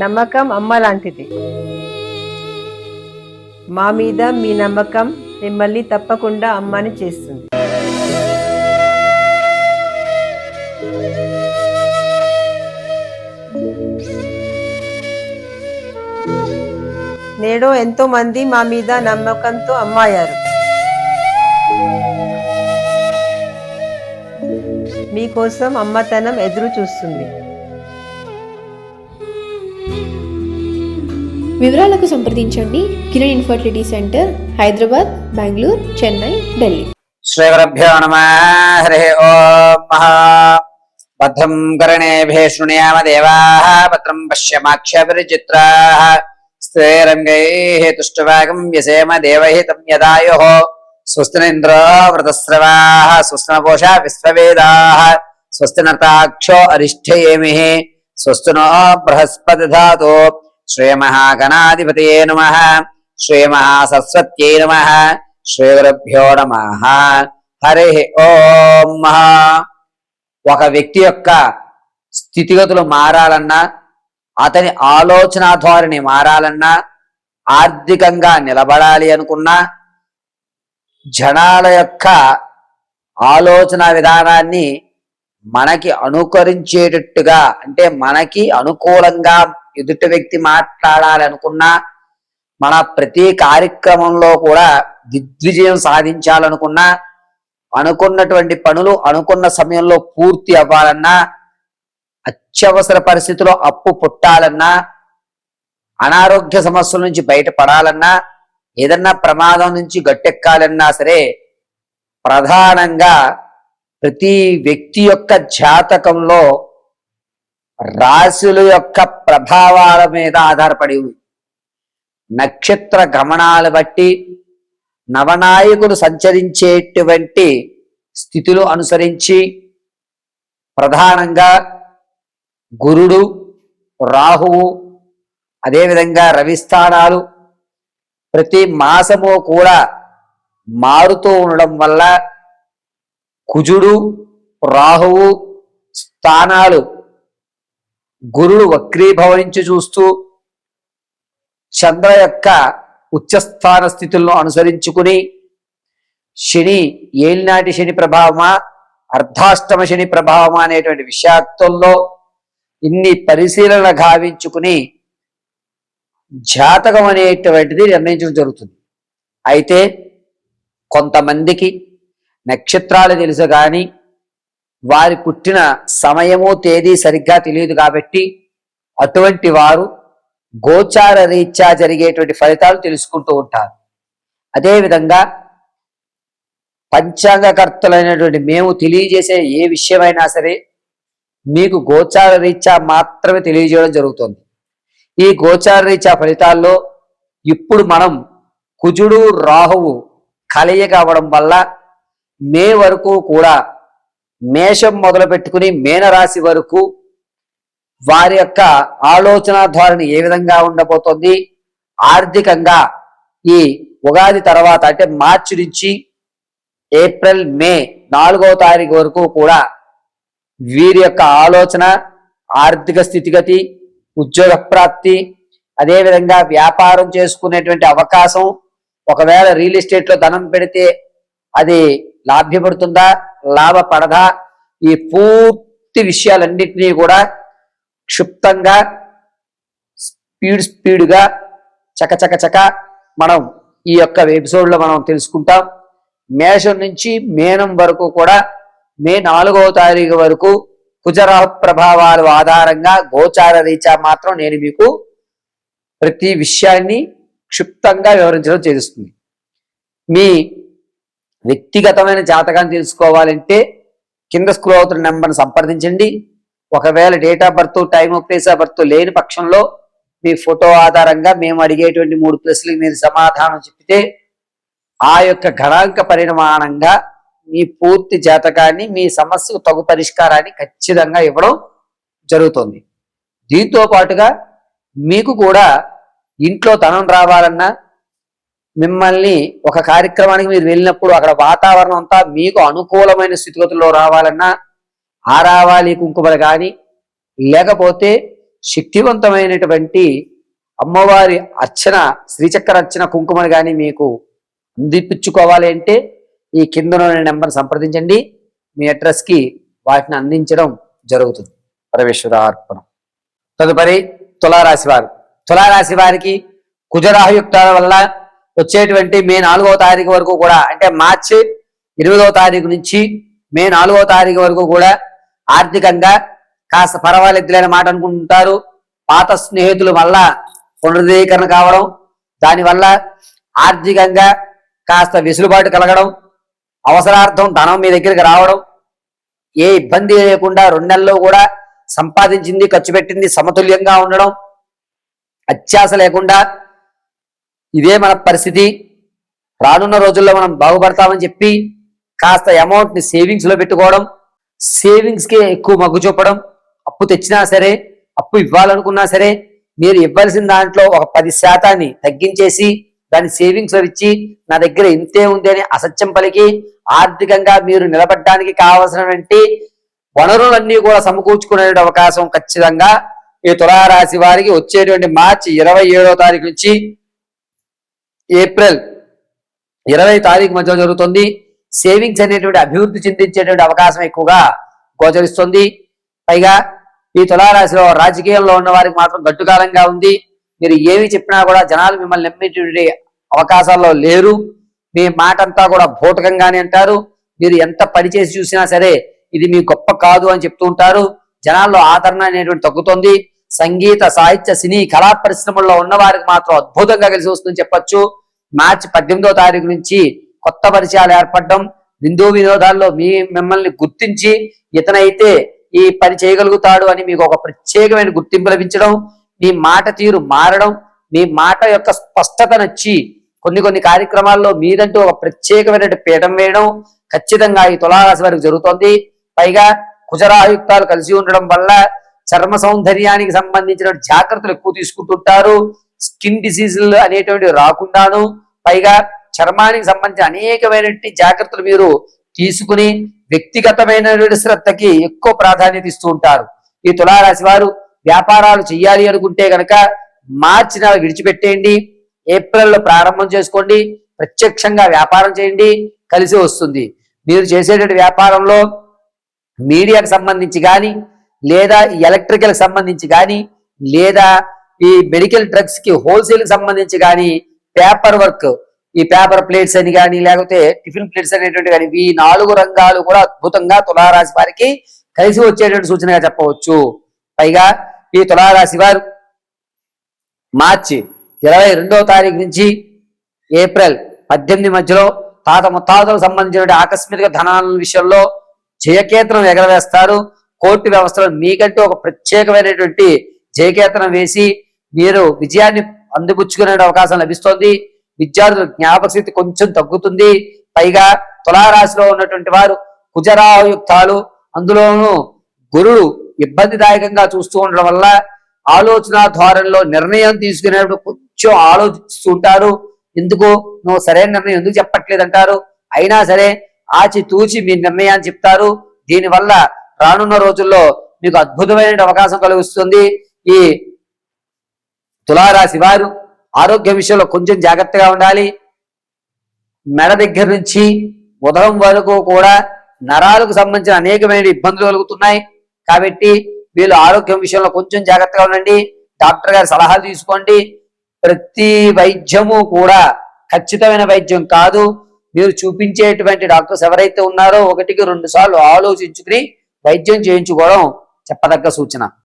నమ్మకం అమ్మ లాంటిది. మా మీద మీ నమ్మకం మిమ్మల్ని తప్పకుండా అమ్మని చేస్తుంది. నేడు ఎంతో మంది మా మీద నమ్మకంతో అమ్మాయారు. మీకోసం అమ్మతనం ఎదురు చూస్తుంది. వివరాలకు సంప్రదించండి. Kiran infertility centre, Hyderabad, Bengaluru, Chennai, Delhi. శ్రీ గురుభ్యో నమః. హరి ఓం. భద్రం కర్ణేభిః శృణుయామ దేవాః, భద్రం పశ్యమాక్షభిర్చిత్రాః, స్థిరైరంగైః తుష్టువాగం వ్యసేమ దేవహితం యదాయుః. స్వస్తి ఇంద్రో వృతస్రవాః, స్వస్తి నపూషా విశ్వవేదాః, స్వస్తి నర్తాక్షో అరిష్ఠయేమిః, స్వస్తి నో బృహస్పతి దధాతు. శ్రీమహాగణాధిపతయే నమః. శ్రీమహాసరస్వత్యై నమః. శ్రీ గురుభ్యో నమః. హరి ఓం. ఒక వ్యక్తి యొక్క స్థితిగతులు మారాలన్నా, అతని ఆలోచన ధోరణి మారాలన్నా, ఆర్థికంగా నిలబడాలి అనుకున్నా, జనాల యొక్క ఆలోచన విధానాన్ని మనకి అనుకరించేటట్టుగా, అంటే మనకి అనుకూలంగా ఎదుటి వ్యక్తి మాట్లాడాలనుకున్నా, మన ప్రతి కార్యక్రమంలో కూడా దిగ్విజయం సాధించాలనుకున్నా, అనుకున్నటువంటి పనులు అనుకున్న సమయంలో పూర్తి అవ్వాలన్నా, అత్యవసర పరిస్థితిలో అప్పు పుట్టాలన్నా, అనారోగ్య సమస్యల నుంచి బయటపడాలన్నా, ఏదన్నా ప్రమాదం నుంచి గట్టెక్కాలన్నా సరే, ప్రధానంగా ప్రతి వ్యక్తి యొక్క జాతకంలో రాశుల యొక్క ప్రభావాల మీద ఆధారపడి ఉంది. నక్షత్ర గమనాలు బట్టి నవనాయకులు సంచరించేటువంటి స్థితులు అనుసరించి ప్రధానంగా గురుడు, రాహువు, అదేవిధంగా రవి స్థానాలు ప్రతి మాసము కూడా మారుతూ ఉండడం వల్ల కుజుడు, రాహువు స్థానాలు గురుడు వక్రీభవించి చూస్తూ చంద్ర యొక్క ఉచ్చస్థాన స్థితులను అనుసరించుకుని శని ఏలినాటి శని ప్రభావమా, అర్ధాష్టమ శని ప్రభావమా అనేటువంటి విషయాక్తుల్లో ఇన్ని పరిశీలన గావించుకుని జాతకం అనేటువంటిది నిర్ణయించడం జరుగుతుంది. అయితే కొంతమందికి నక్షత్రాలు తెలుసు కానీ వారి పుట్టిన సమయము తేదీ సరిగ్గా తెలియదు కాబట్టి అటువంటి వారు గోచార రీత్యా జరిగేటువంటి ఫలితాలు తెలుసుకుంటూ ఉంటారు. అదేవిధంగా పంచాంగకర్తలైనటువంటి మేము తెలియజేసే ఏ విషయమైనా సరే మీకు గోచార రీత్యా మాత్రమే తెలియజేయడం జరుగుతుంది. ఈ గోచార రీత్యా ఫలితాల్లో ఇప్పుడు మనం కుజుడు, రాహువు కలయిక అవ్వడం వల్ల మే వరకు కూడా, మేషం మొదలు పెట్టుకుని మీనరాశి వరకు వారి యొక్క ఆలోచన ధోరణి ఏ విధంగా ఉండబోతోంది, ఆర్థికంగా ఈ ఉగాది తర్వాత అంటే మార్చి నుంచి ఏప్రిల్, మే 4వ తారీఖు వరకు కూడా వీరి యొక్క ఆలోచన, ఆర్థిక స్థితిగతి, ఉద్యోగ ప్రాప్తి, అదేవిధంగా వ్యాపారం చేసుకునేటువంటి అవకాశం, ఒకవేళ రియల్ ఎస్టేట్లో ధనం పెడితే అది లాభ్యపడుతుందా, లాభపడదా, ఈ పూర్తి విషయాలన్నింటినీ కూడా క్షుప్తంగా స్పీడ్గా చకచక మనం ఈ యొక్క ఎపిసోడ్లో మనం తెలుసుకుంటాం. మేషం నుంచి మీనం వరకు కూడా మే 4వ తారీఖు వరకు కుజరాహు ప్రభావాల ఆధారంగా గోచార రీత్యా మాత్రం నేను మీకు ప్రతి విషయాన్ని క్షుప్తంగా వివరించడం చేస్తుంది. మీ వ్యక్తిగతమైన జాతకాన్ని తెలుసుకోవాలంటే కింద స్క్రోల్ అవుతున్న నెంబర్ని సంప్రదించండి. ఒకవేళ date of birth, time of place of birth లేని పక్షంలో మీ ఫోటో ఆధారంగా మేము అడిగేటువంటి 3 ప్రశ్నలకు మీరు సమాధానం చెప్తే ఆ యొక్క గణాంక పరిమాణంగా మీ పూర్తి జాతకాన్ని, మీ సమస్యకు తగు పరిష్కారాన్ని ఖచ్చితంగా ఇవ్వడం జరుగుతుంది. దీంతో పాటుగా మీకు కూడా ఇంట్లో ధనం రావాలన్నా, మిమ్మల్ని ఒక కార్యక్రమానికి మీరు వెళ్ళినప్పుడు అక్కడ వాతావరణం అంతా మీకు అనుకూలమైన స్థితిగతుల్లో రావాలన్నా, ఆరావాలి కుంకుమలు కానీ, లేకపోతే శక్తివంతమైనటువంటి అమ్మవారి అర్చన, శ్రీచక్ర అర్చన కుంకుమను కానీ మీకు అందిపించుకోవాలి అంటే ఈ కింద నెంబర్ సంప్రదించండి. మీ అడ్రస్కి వాటిని అందించడం జరుగుతుంది. పరమేశ్వరార్పణం. తదుపరి తులారాశి వారు. తులారాశి వారికి కుజరాహుయుక్తాల వల్ల వచ్చేటువంటి మే 4వ తారీఖు వరకు కూడా, అంటే మార్చి 8వ తారీఖు నుంచి మే 4వ తారీఖు వరకు కూడా ఆర్థికంగా కాస్త పర్వాలేదులేని మాట అనుకుంటారు. పాత స్నేహితుల వల్ల పునరుద్ధీకరణ కావడం, దానివల్ల ఆర్థికంగా కాస్త వెసులుబాటు కలగడం, అవసరార్థం ధనం మీ దగ్గరికి రావడం, ఏ ఇబ్బంది లేకుండా 2 నెలల్లో కూడా సంపాదించింది ఖర్చు పెట్టింది సమతుల్యంగా ఉండడం, అత్యాశ లేకుండా ఇదే మన పరిస్థితి, రానున్న రోజుల్లో మనం బాగుపడతామని చెప్పి కాస్త అమౌంట్ని సేవింగ్స్లో పెట్టుకోవడం, సేవింగ్స్కి ఎక్కువ మగ్గు చూపడం, అప్పు తెచ్చినా సరే, అప్పు ఇవ్వాలనుకున్నా సరే మీరు ఇవ్వాల్సిన దాంట్లో ఒక 10% తగ్గించేసి దాన్ని సేవింగ్స్ లో ఇచ్చి నా దగ్గర ఇంతే ఉంది అని అసత్యం పలికి ఆర్థికంగా మీరు నిలబడడానికి కావలసినటువంటి వనరులన్నీ కూడా సమకూర్చుకునే అవకాశం ఖచ్చితంగా ఈ తులారాశి వారికి వచ్చేటువంటి మార్చి 27వ తారీఖు నుంచి ఏప్రిల్ 20 తారీఖు మధ్య జరుగుతుంది. సేవింగ్స్ అనేటువంటి అభివృద్ధి చెందించేటువంటి అవకాశం ఎక్కువగా గోచరిస్తుంది. పైగా ఈ తులారాశిలో రాజకీయంలో ఉన్న వారికి మాత్రం గట్టుకాలంగా ఉంది. మీరు ఏమి చెప్పినా కూడా జనాలు మిమ్మల్ని నమ్మేటువంటి అవకాశాల్లో లేరు. మీ మాట అంతా కూడా భూటకంగానే అంటారు. మీరు ఎంత పని చేసి చూసినా సరే ఇది మీ గొప్ప కాదు అని చెప్తూ ఉంటారు. జనాల్లో ఆదరణ అనేటువంటి తగ్గుతుంది. సంగీత, సాహిత్య, సినీ, కళా పరిశ్రమల్లో ఉన్న వారికి మాత్రం అద్భుతంగా కలిసి వస్తుందని చెప్పొచ్చు. మార్చి 18వ తారీఖు నుంచి కొత్త పరిచయాలు ఏర్పడడం, విందు వినోదాల్లో మిమ్మల్ని గుర్తించి ఇతనైతే ఈ పని చేయగలుగుతాడు అని మీకు ఒక ప్రత్యేకమైన గుర్తింపు లభించడం, మీ మాట తీరు మారడం, మీ మాట యొక్క స్పష్టత నచ్చి కొన్ని కార్యక్రమాల్లో మీదంటూ ఒక ప్రత్యేకమైన పీఠం వేయడం ఖచ్చితంగా ఈ తులారాశి వారికి జరుగుతుంది. పైగా కుజరాయుక్తాలు కలిసి ఉండడం వల్ల చర్మ సౌందర్యానికి సంబంధించిన జాగ్రత్తలు ఎక్కువ తీసుకుంటుంటారు. స్కిన్ డిసీజులు అనేటువంటివి రాకుండాను, పైగా చర్మానికి సంబంధించిన అనేకమైనటువంటి జాగ్రత్తలు మీరు తీసుకుని వ్యక్తిగతమైనటువంటి శ్రద్ధకి ఎక్కువ ప్రాధాన్యత ఇస్తూ ఉంటారు. ఈ తులారాశి వారు వ్యాపారాలు చేయాలి అనుకుంటే గనక మార్చి నెల విడిచిపెట్టేయండి, ఏప్రిల్లో ప్రారంభం చేసుకోండి, ప్రత్యక్షంగా వ్యాపారం చేయండి, కలిసి వస్తుంది. మీరు చేసేటువంటి వ్యాపారంలో మీడియాకు సంబంధించి కానీ, లేదా ఎలక్ట్రికల్ సంబంధించి కానీ, లేదా ఈ మెడికల్ డ్రగ్స్ కి హోల్సేల్ సంబంధించి కానీ, పేపర్ వర్క్, ఈ పేపర్ ప్లేట్స్ అని కానీ, లేకపోతే టిఫిన్ ప్లేట్స్ అనేటువంటి కానీ, ఈ 4 రంగాలు కూడా అద్భుతంగా తులారాశి వారికి కలిసి వచ్చేటువంటి సూచనగా చెప్పవచ్చు. పైగా ఈ తులారాశి వారు మార్చి 22వ తారీఖు నుంచి ఏప్రిల్ 18 మధ్యలో తాత ముత్తాతలకు సంబంధించిన ఆకస్మిక ధనాల విషయంలో జయకేతనం ఎగరవేస్తారు. కోర్టు వ్యవస్థలో మీకంటూ ఒక ప్రత్యేకమైనటువంటి జయకేతనం వేసి మీరు విజయాన్ని అందిపుచ్చుకునే అవకాశం లభిస్తోంది. విద్యార్థుల జ్ఞాపక శక్తి కొంచెం తగ్గుతుంది. పైగా తులారాశిలో ఉన్నటువంటి వారు కుజరాయుక్తాలు, అందులోనూ గురుడు ఇబ్బందిదాయకంగా చూస్తూ ఉండడం వల్ల ఆలోచన ధోరణిలో నిర్ణయం తీసుకునేటప్పుడు కొంచెం ఆలోచిస్తుంటారు. ఎందుకు నువ్వు సరైన నిర్ణయం ఎందుకు చెప్పట్లేదంటారు. అయినా సరే ఆచి తూచి మీ నిర్ణయాన్ని చెప్తారు. దీనివల్ల రానున్న రోజుల్లో మీకు అద్భుతమైన అవకాశం కలుగుతుంది. ఈ తులారాశి వారు ఆరోగ్య విషయంలో కొంచెం జాగ్రత్తగా ఉండాలి. మెడ దగ్గర నుంచి ఉదరం వరకు కూడా నరాలకు సంబంధించిన అనేకమైన ఇబ్బందులు కలుగుతున్నాయి. కాబట్టి వీళ్ళు ఆరోగ్యం విషయంలో కొంచెం జాగ్రత్తగా ఉండండి. డాక్టర్ గారి సలహాలు తీసుకోండి. ప్రతి వైద్యము కూడా ఖచ్చితమైన వైద్యం కాదు. మీరు చూపించేటువంటి డాక్టర్స్ ఎవరైతే ఉన్నారో 1కి 2 సార్లు ఆలోచించుకుని వైద్యం చేయించుకోవడం చెప్పదగ్గ సూచన.